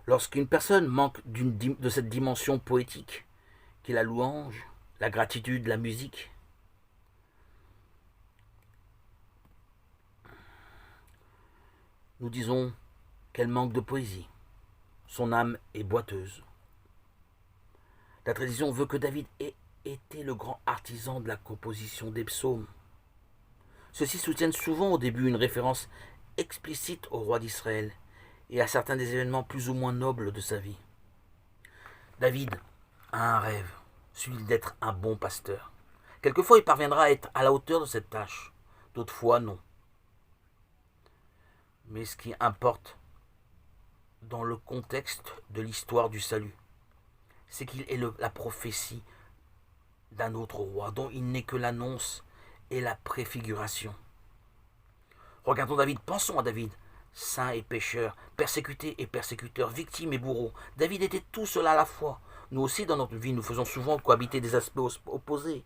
Lorsqu'une personne manque de cette dimension poétique, qui est la louange, la gratitude, la musique, nous disons qu'elle manque de poésie. Son âme est boiteuse. La tradition veut que David ait été le grand artisan de la composition des psaumes. Ceux-ci soutiennent souvent au début une référence explicite au roi d'Israël et à certains des événements plus ou moins nobles de sa vie. David a un rêve, celui d'être un bon pasteur. Quelquefois il parviendra à être à la hauteur de cette tâche, d'autres fois non. Mais ce qui importe dans le contexte de l'histoire du salut, c'est qu'il est la prophétie d'un autre roi, dont il n'est que l'annonce et la préfiguration. Regardons David, pensons à David, saint et pécheur, persécuté et persécuteur, victime et bourreau. David était tout cela à la fois. Nous aussi, dans notre vie, nous faisons souvent cohabiter des aspects opposés.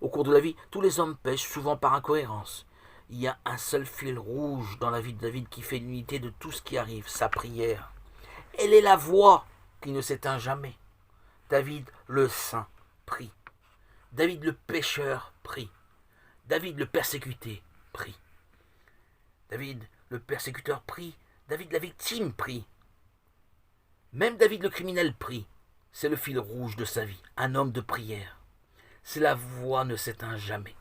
Au cours de la vie, tous les hommes pêchent souvent par incohérence. Il y a un seul fil rouge dans la vie de David qui fait l'unité de tout ce qui arrive, sa prière. Elle est la voix qui ne s'éteint jamais. David le saint prie. David le pécheur prie. David le persécuté prie. David le persécuteur prie. David la victime prie. Même David le criminel prie. C'est le fil rouge de sa vie, un homme de prière. Si la voix ne s'éteint jamais,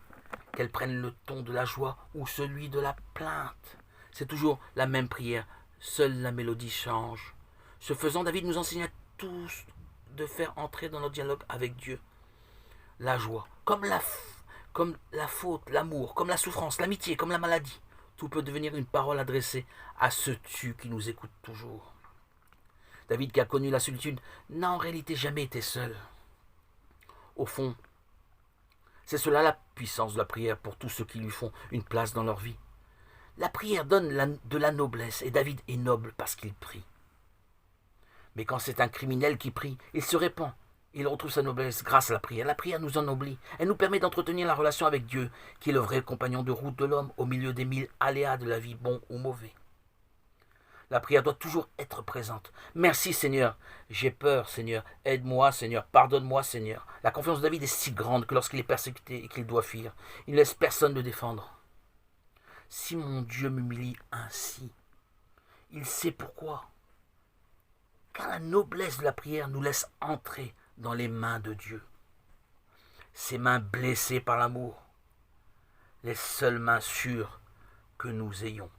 qu'elle prenne le ton de la joie ou celui de la plainte, c'est toujours la même prière, seule la mélodie change. Ce faisant, David nous enseigne à tous de faire entrer dans notre dialogue avec Dieu la joie, comme la faute, l'amour, comme la souffrance, l'amitié, comme la maladie. Tout peut devenir une parole adressée à ce tu qui nous écoute toujours. David, qui a connu la solitude, n'a en réalité jamais été seul. Au fond, c'est cela la puissance de la prière pour tous ceux qui lui font une place dans leur vie. La prière donne de la noblesse, et David est noble parce qu'il prie. Mais quand c'est un criminel qui prie, il se répand. Il retrouve sa noblesse grâce à la prière. La prière nous ennoblit. Elle nous permet d'entretenir la relation avec Dieu, qui est le vrai compagnon de route de l'homme au milieu des mille aléas de la vie, bons ou mauvais. La prière doit toujours être présente. Merci Seigneur. J'ai peur Seigneur. Aide-moi Seigneur. Pardonne-moi Seigneur. La confiance de David est si grande que lorsqu'il est persécuté et qu'il doit fuir, il ne laisse personne le défendre. Si mon Dieu m'humilie ainsi, il sait pourquoi. Car la noblesse de la prière nous laisse entrer dans les mains de Dieu. Ces mains blessées par l'amour, les seules mains sûres que nous ayons.